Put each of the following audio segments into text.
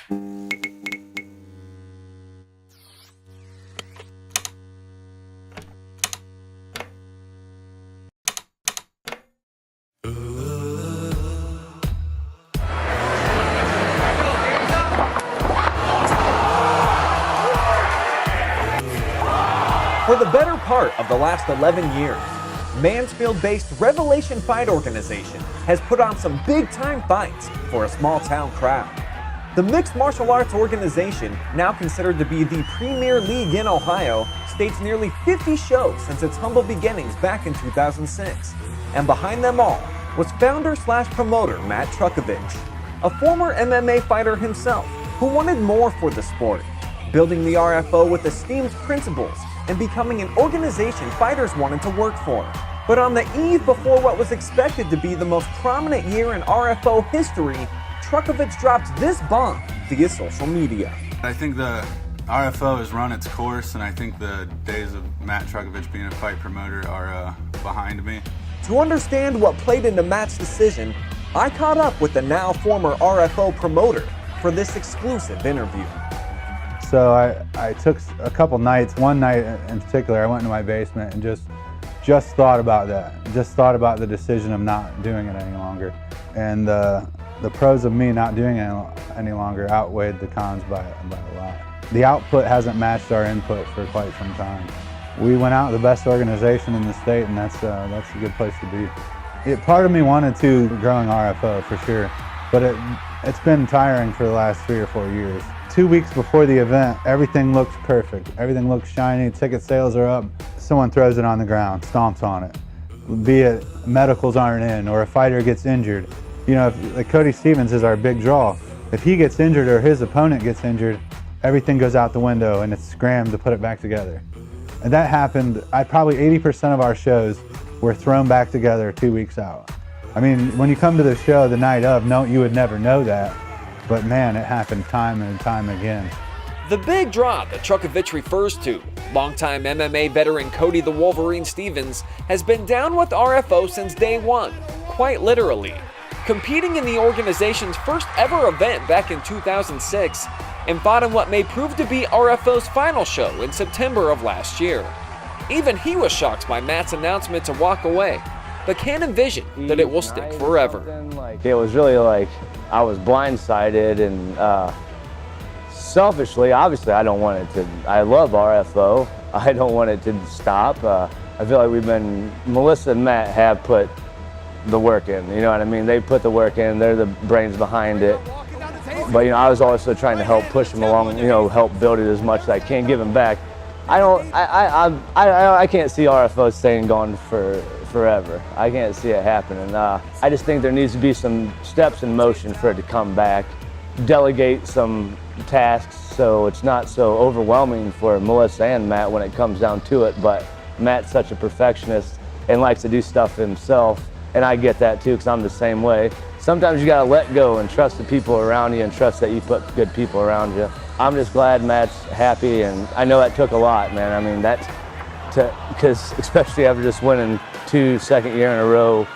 For the better part of the last 11 years, Mansfield-based Revelation Fight Organization has put on some big-time fights for a small-town crowd. The mixed martial arts organization, now considered to be the premier league in Ohio, staged nearly 50 shows since its humble beginnings back in 2006. And behind them all was founder/promoter Matt Trukovich, a former MMA fighter himself who wanted more for the sport, building the RFO with esteemed principles and becoming an organization fighters wanted to work for. But on the eve before what was expected to be the most prominent year in RFO history, Trukovich dropped this bomb via social media. I think the RFO has run its course, and I think the days of Matt Trukovich being a fight promoter are behind me. To understand what played into Matt's decision, I caught up with the now former RFO promoter for this exclusive interview. So I took a couple nights, one night in particular, I went into my basement and just thought about that. Just thought about the decision of not doing it any longer. And the pros of me not doing it any longer outweighed the cons by a lot. The output hasn't matched our input for quite some time. We went out the best organization in the state, and that's a good place to be. Part of me wanted to growing RFO for sure, but it's been tiring for the last 3 or 4 years. 2 weeks before the event, everything looks perfect. Everything looks shiny, ticket sales are up. Someone throws it on the ground, stomps on it. Be it medicals aren't in or a fighter gets injured. You know, like Cody Stevens is our big draw. If he gets injured or his opponent gets injured, everything goes out the window and it's scrammed to put it back together. And that happened, probably 80% of our shows were thrown back together 2 weeks out. I mean, when you come to the show the night of, no, you would never know that. But man, it happened time and time again. The big draw that Trukovich refers to, longtime MMA veteran Cody the Wolverine Stevens, has been down with RFO since day one, quite literally. Competing in the organization's first ever event back in 2006, and fought in what may prove to be RFO's final show in September of last year. Even he was shocked by Matt's announcement to walk away, but can envision that it will stick forever. It was really like I was blindsided, and selfishly, obviously I don't want it to, I love RFO. I don't want it to stop. I feel like Melissa and Matt have put the work in, you know what I mean? They put the work in, they're the brains behind it. But you know, I was also trying to help push them along, you know, help build it as much as I can, give them back. I can't see RFO staying gone forever. I can't see it happening. I just think there needs to be some steps in motion for it to come back. Delegate some tasks so it's not so overwhelming for Melissa and Matt when it comes down to it, but Matt's such a perfectionist and likes to do stuff himself, and I get that too because I'm the same way. Sometimes you gotta let go and trust the people around you and trust that you put good people around you. I'm just glad Matt's happy, and I know that took a lot, man. I mean, because especially after just winning 2 second year in a row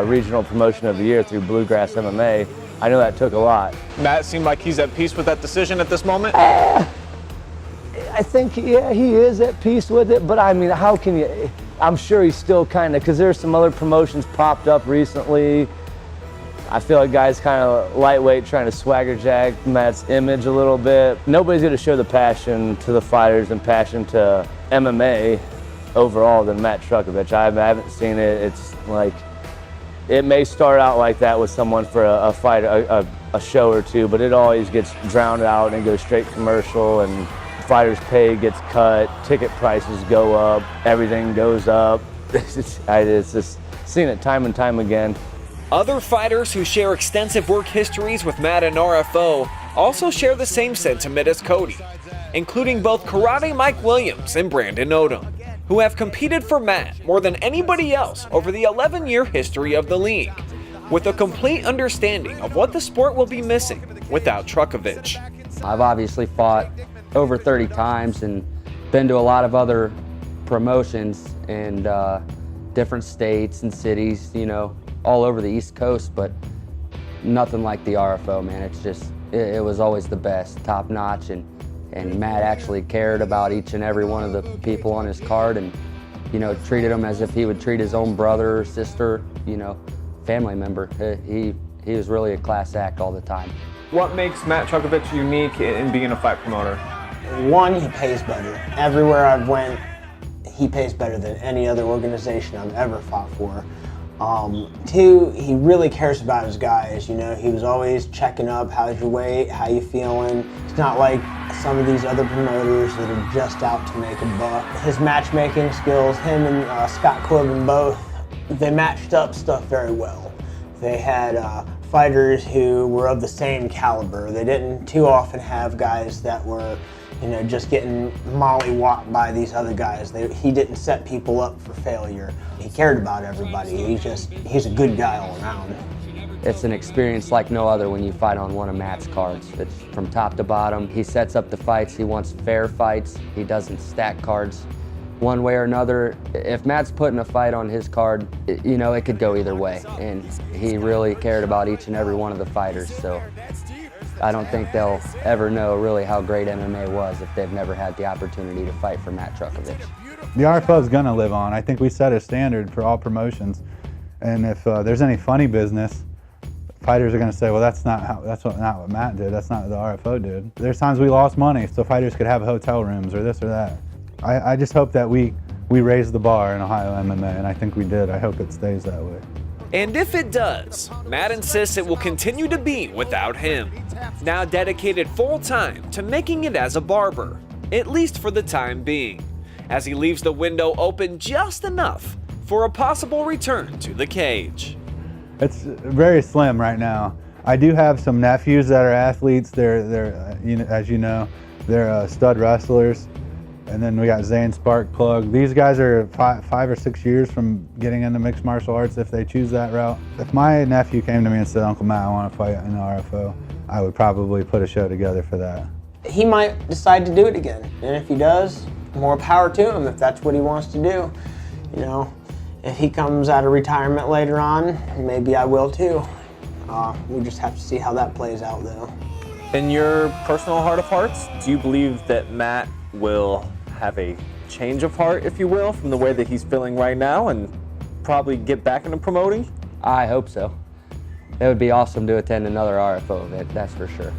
regional promotion of the year through Bluegrass MMA, I know that took a lot. Matt seemed like he's at peace with that decision at this moment? I think, yeah, he is at peace with it, but I mean, how can you, I'm sure he's still kind of, because there's some other promotions popped up recently. I feel like guys kind of lightweight trying to swagger jack Matt's image a little bit. Nobody's going to show the passion to the fighters and passion to MMA overall than Matt Trukovich. I haven't seen it. It's like, it may start out like that with someone for a fight, a show or two, but it always gets drowned out and goes straight commercial, and fighters' pay gets cut, ticket prices go up, everything goes up. It's just seen it time and time again. Other fighters who share extensive work histories with Matt and RFO also share the same sentiment as Cody, including both Karate Mike Williams and Brandon Odom, who have competed for Matt more than anybody else over the 11-year history of the league, with a complete understanding of what the sport will be missing without Trukovich. I've obviously fought over 30 times and been to a lot of other promotions in different states and cities, you know, all over the East Coast, but nothing like the RFO, man. It's just it was always the best, top notch, and Matt actually cared about each and every one of the people on his card, and treated them as if he would treat his own brother or sister, family member. He was really a class act all the time. What makes Matt Trukovich unique in being a fight promoter? One, he pays better. Everywhere I've went, he pays better than any other organization I've ever fought for. Two, he really cares about his guys. He was always checking up, how's your weight, how you feeling. It's not like some of these other promoters that are just out to make a buck. His matchmaking skills, him and Scott Corbin both, they matched up stuff very well. They had fighters who were of the same caliber. They didn't too often have guys that were just getting mollywopped by these other guys. He didn't set people up for failure. He cared about everybody. He's a good guy all around. It's an experience like no other when you fight on one of Matt's cards. It's from top to bottom. He sets up the fights. He wants fair fights. He doesn't stack cards one way or another. If Matt's putting a fight on his card, it could go either way. And he really cared about each and every one of the fighters. So I don't think they'll ever know really how great MMA was if they've never had the opportunity to fight for Matt Trukovich. The RFO is going to live on. I think we set a standard for all promotions. And if there's any funny business, fighters are going to say, well, that's not what Matt did. That's not what the RFO did. There's times we lost money so fighters could have hotel rooms or this or that. I just hope that we raised the bar in Ohio MMA, and I think we did. I hope it stays that way. And if it does, Matt insists it will continue to be without him. Now dedicated full-time to making it as a barber, at least for the time being, as he leaves the window open just enough for a possible return to the cage. It's very slim right now. I do have some nephews that are athletes. They're as you know, they're stud wrestlers. And then we got Zane Sparkplug. These guys are 5 or 6 years from getting into mixed martial arts if they choose that route. If my nephew came to me and said, Uncle Matt, I want to fight in the RFO, I would probably put a show together for that. He might decide to do it again. And if he does, more power to him if that's what he wants to do. If he comes out of retirement later on, maybe I will too. We just have to see how that plays out though. In your personal heart of hearts, do you believe that Matt will have a change of heart, if you will, from the way that he's feeling right now and probably get back into promoting? I hope so. It would be awesome to attend another RFO event, that's for sure.